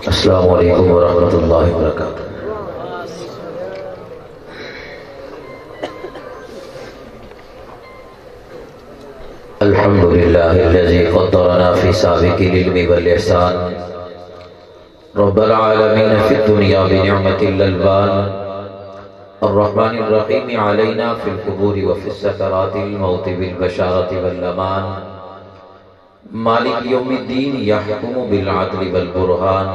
السلام علیکم ورحمۃ اللہ وبرکاتہ۔ الحمد للہ الذی قدرنا فی سابق العلم والاحسان، رب العالمین فی الدنیا بنعمت الالبان، الرحمن الرحیم علینا فی القبور وفی السکرات الموت بالبشارت والامان، مالک یوم الدین یحکم بالعدل والبرہان،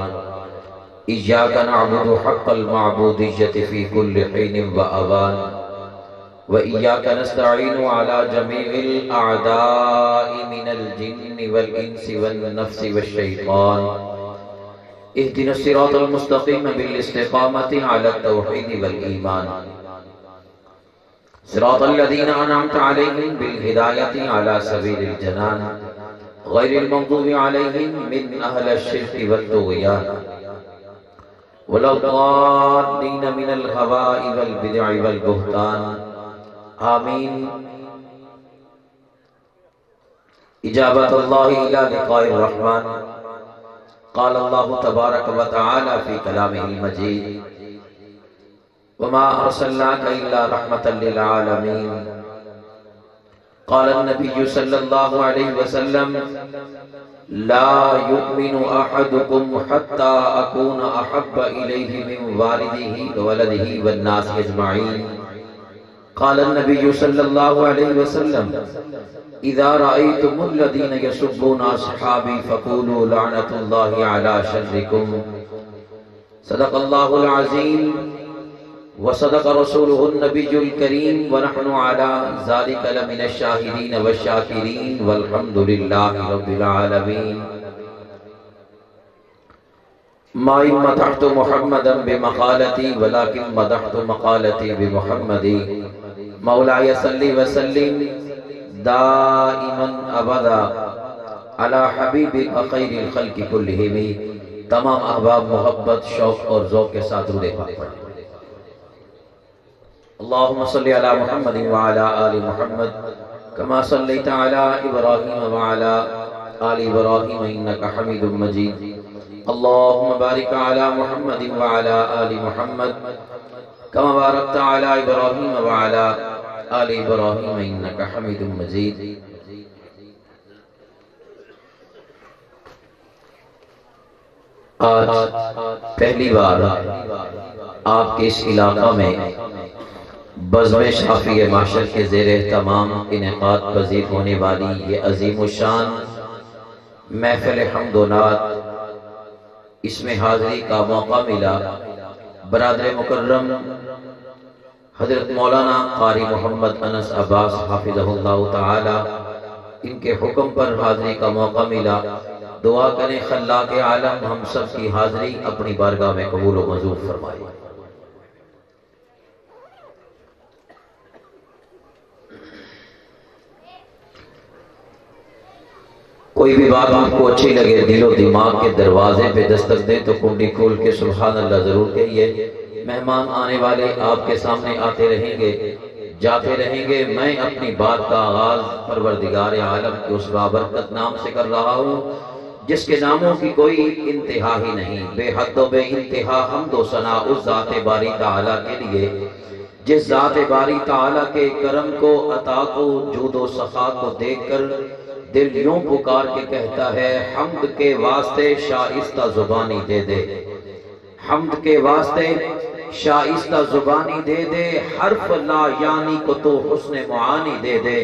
ایاک نعبد حق المعبودیت فی کل حین وآوان، وإياك نستعين على جميع الأعداء من الجن والإنس والنفس والشيطان، اهدنا الصراط المستقيم بالاستقامة على التوحيد والإيمان، صراط الذين أنعمت عليهم بالهداية على سبيل الجنان، غير المغضوب عليهم من أهل الشرك والطغيان ولا الضالين من الهواء والبدع والبهتان، آمین۔ اجابت اللہ الى لقاء الرحمن، قال اللہ تبارک و تعالی فی کلامہ المجید، وما ارسلناک الا رحمتا للعالمین، قال النبی صلی اللہ علیہ وسلم، لا يؤمن احدكم حتى اكون احب الیہ من والدہ وولدہ والناس اجمعین، قال النبي صلى الله عليه وسلم، إذا رأيتم الذين يسبون أصحابي فقولوا لعنة الله على شركم، صدق الله العظيم وصدق رسوله النبي الكريم، ونحن على ذلك لمن الشاهدين والشاكرين، والحمد لله رب العالمين۔ ما مدحت محمدا بمقالتي ولكن مدحت مقالتي بمحمدي، مولاي صل وسلم دائما ابدا على حبيبك خير الخلق كلهم۔ تمام احباب محبت، شوق اور ذوق کے ساتھ درود پاک پڑھیں۔ اللهم صل على محمد وعلى آل محمد كما صليت على إبراهيم وعلى آل إبراهيم إنك حميد مجيد، اللهم بارك على محمد وعلى آل محمد كما باركت على إبراهيم وعلى آل إبراهيم إنك حميد مجيد۔ آج پہلی بار آپ کے اس علاقہ میں بزم شافی معاشر کے زیر اہتمام انعقاد پذیر ہونے والی یہ عظیم الشان محفل حمد و نعت، اس میں حاضری کا موقع ملا۔ برادر مکرم حضرت مولانا قاری محمد انس عباس حافظہ اللہ تعالی، ان کے حکم پر حاضری کا موقع ملا۔ دعا کریں خلاق عالم ہم سب کی حاضری اپنی بارگاہ میں قبول و منظور فرمائے۔ کوئی بھی بات آپ کو اچھی لگے، دل و دماغ کے دروازے پہ دستک دے تو کنڈی کھول کے سبحان اللہ ضرور کہیے۔ مہمان آنے والے آپ کے سامنے آتے رہیں گے، جاتے رہیں گے۔ میں اپنی بات کا آغاز پروردگار عالم کے اس بابرکت نام سے کر رہا ہوں جس کے ناموں کی کوئی انتہا ہی نہیں۔ بے حد و بے انتہا حمد و ثنا اس ذات باری تعالیٰ کے لیے جس ذات باری تعالیٰ کے کرم کو، عطا کو، جود و سخا کو دیکھ کر دل یوں پکار کے کہتا ہے، حمد کے واسطے شائستہ زبانی دے دے، حمد کے واسطے شائستہ زبانی دے دے، حرف لا یعنی کو تو حسن معانی دے دے۔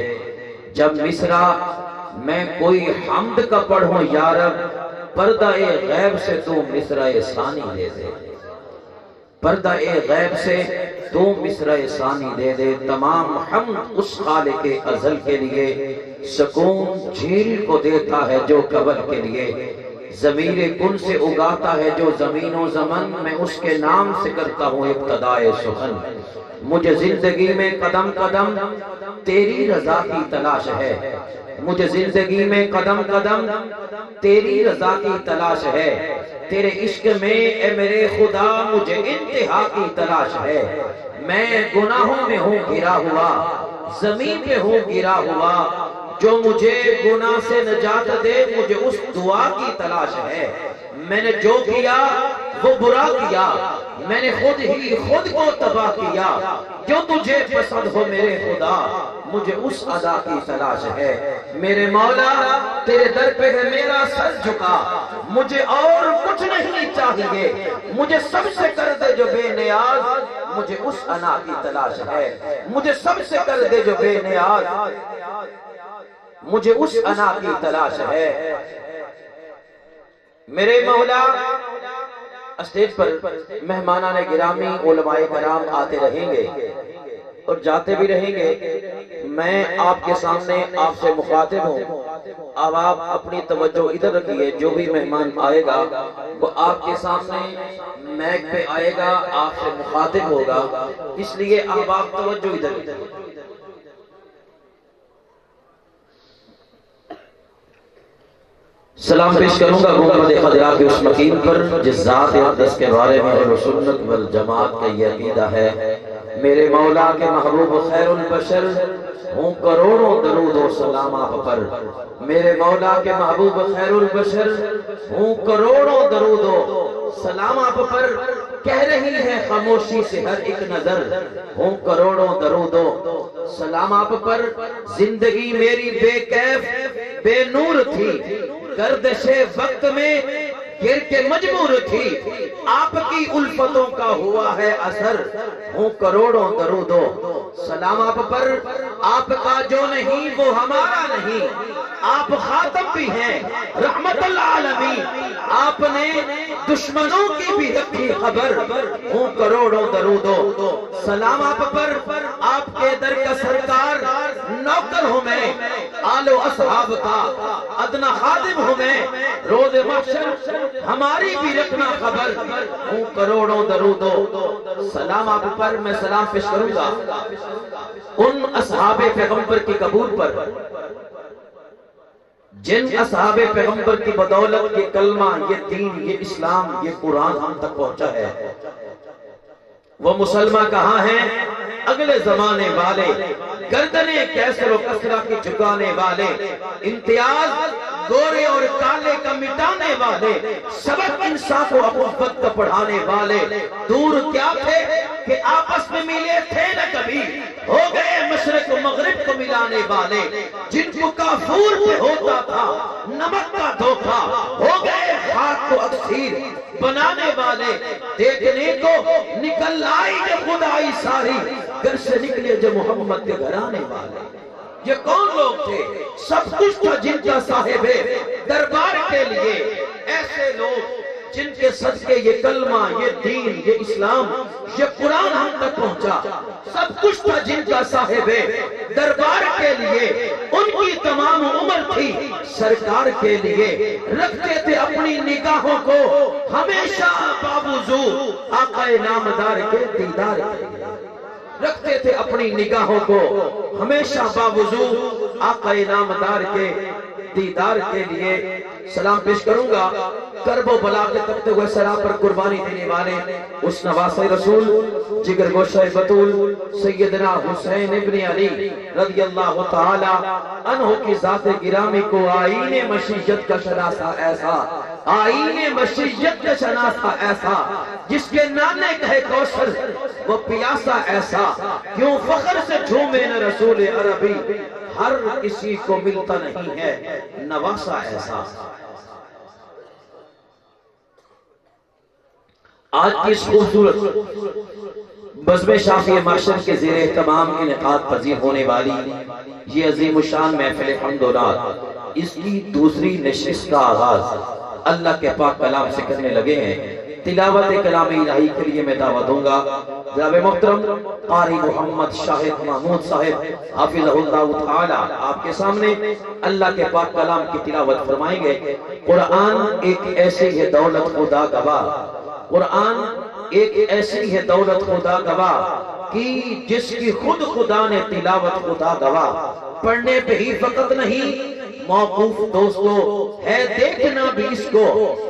جب مصرع میں کوئی حمد کا پڑھوں یا رب، پردہ غیب سے تو مصرع ثانی دے دے، پردہ غیب سے تو مصرع ثانی دے دے۔ تمام حمد اس خالق ازل کے لیے، سکون جھیل کو دیتا ہے جو کبل کے لیے، ضمیر کن سے اگاتا ہے جو زمین و زمن، میں اس کے نام سے کرتا ہوں ابتدائے سخن۔ مجھے زندگی میں قدم قدم تیری رضا کی تلاش ہے، مجھے زندگی میں قدم قدم تیری رضا کی تلاش ہے، تیرے عشق میں اے میرے خدا مجھے انتہا کی تلاش ہے۔ میں گناہوں میں ہوں گرا ہوا، زمین پہ ہوں گرا ہوا، جو مجھے گناہ سے نجات دے مجھے اس دعا کی تلاش ہے۔ میں نے جو کیا وہ برا کیا، میں نے خود ہی خود کو تباہ کیا، جو تجھے پسند ہو میرے خدا مجھے اس ادا کی تلاش ہے۔ میرے مولا تیرے در پہ ہے میرا سر جھکا، مجھے اور کچھ نہیں چاہیے، مجھے سب سے کر دے جو بے نیاز مجھے اس انا کی تلاش ہے، مجھے سب سے کر دے جو بے نیاز مجھے اس انا کی تلاش ہے۔ میرے مولا اسٹیج پر مہمانان گرامی علماء کرام آتے رہیں گے اور جاتے بھی رہیں گے، میں آپ کے سامنے آپ سے مخاطب ہوں، اب آپ اپنی توجہ ادھر رکھیے، جو بھی مہمان آئے گا وہ آپ کے سامنے میک پہ آئے گا، آپ سے مخاطب ہوگا، اس لیے اب آپ توجہ ادھر رکھیے۔ سلام پیش کروں گا گنبد خضرا کے اس مقیم پر جس ذات اقدس کے بارے میں اہل سنت والجماعت کا یہ عقیدہ ہے۔ میرے مولا کے محبوب خیر البشر ہوں کروڑوں درود و سلام آپ پر، میرے مولا کے محبوب خیر البشر ہوں کروڑوں درود و سلام آپ پر، کہہ رہی ہے خاموشی سے ہر ایک نظر ہوں کروڑوں درود و سلام آپ پر۔ زندگی میری بے کیف بے نور تھی، گردش وقت میں گر کے مجبور تھی، آپ کی الفتوں کا ہوا ہے اثر ہوں کروڑوں درود و سلام آپ پر۔ آپ کا جو نہیں وہ ہمارا نہیں، آپ خاتم بھی ہیں رحمت العالمین، آپ نے دشمنوں کی بھی رکھی خبر ہوں کروڑوں درود و سلام آپ پر۔ آپ کے در کا سرکار نوکر ہوں میں، آل و اصحاب کا ادنا خادم ہوں میں، روز محشر ہماری بھی رکھنا خبر ہوں کروڑوں درود و سلام آپ پر۔ میں سلام پیش کروں گا ان اصحاب پیغمبر کی قبول پر جن اصحاب پیغمبر کی بدولت یہ کلمہ، یہ دین، یہ اسلام، یہ قرآن ہم تک پہنچا ہے۔ وہ مسلمان کہاں ہیں؟ اگلے زمانے والے، گردنیں کیسر و کسرا کی جھکانے والے، امتیاز گورے اور کالے کا مٹانے والے، سبق انصاف و اخوت کا پڑھانے والے، دور کیا تھے کہ آپس میں ملے تھے نہ کبھی، ہو گئے مشرق و مغرب کو ملانے والے، جن کو کافور پہ ہوتا تھا نمک کا دھوکہ، ہو گئے خاک کو اکسیر بنانے والے، دیکھنے کو نکل آئی جو خدائی ساری، گھر سے نکلے جو محمد کے گھرانے والے۔ یہ کون لوگ تھے؟ سب کچھ تھا جن کا صاحب دربار کے لیے، ایسے لوگ جن کے صدقے یہ کلمہ، یہ دین، یہ اسلام، یہ قرآن ہم تک پہنچا، سب کچھ تھا جن کا صاحب دربار کے لیے، ان کی تمام عمر تھی سرکار کے لیے، رکھتے تھے اپنی نگاہوں کو ہمیشہ باوضو آقا نامدار کے دیدار کے لیے، رکھتے تھے اپنی نگاہوں کو ہمیشہ باوضو آقا نامدار کے دیدار کے لیے۔ سلام پیش کروں گا کرب و بلا کے تپتے ہوئے سرا پر قربانی دینے والے اس نواسہ رسول جگر گوشہ بطول سیدنا حسین ابن علی رضی اللہ تعالی عنہ کی ذات گرامی کو آئین مشیت کا شناسہ ایسا، آئین مشیت کا شناسہ ایسا، جس کے نانے کہے کوثر وہ پیاسا ایسا، کیوں فخر سے جھومے نہ رسول عربی، ہر کسی کو ملتا نہیں ہے نواسہ ایسا۔ آج کی اس خوبصورت بزم شافی محشر کے زیر اہتمام انعقاد پذیر ہونے والی یہ عظیم الشان محفل حمد و نعت، اس کی دوسری نشست کا آغاز اللہ کے پاک کلام سے کرنے لگے ہیں۔ تلاوت کلام الہی کے لیے میں دعوت دوں گا جناب محترم قاری محمد شاہد محمود صاحب حافظہ اللہ تعالی آپ کے سامنے اللہ کے پاک کلام کی تلاوت فرمائیں گے۔ قرآن ایک ایسی ہے دولت خدا گواہ، قرآن ایک ایسی ہے دولت خدا گواہ کی جس کی خود خدا نے تلاوت خدا گواہ، پڑھنے پہ ہی فقط نہیں موقوف دوستو ہے دیکھنا بھی اس کو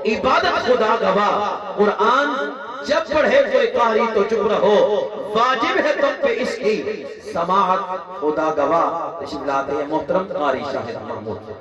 عبادت خدا گواہ۔ قرآن جب پڑھے کوئی قاری تو چپ رہو، واجب ہے تم پہ اس کی سماعت خدا گواہ۔ تشریف لاتے ہیں محترم قاری شاہد محمود۔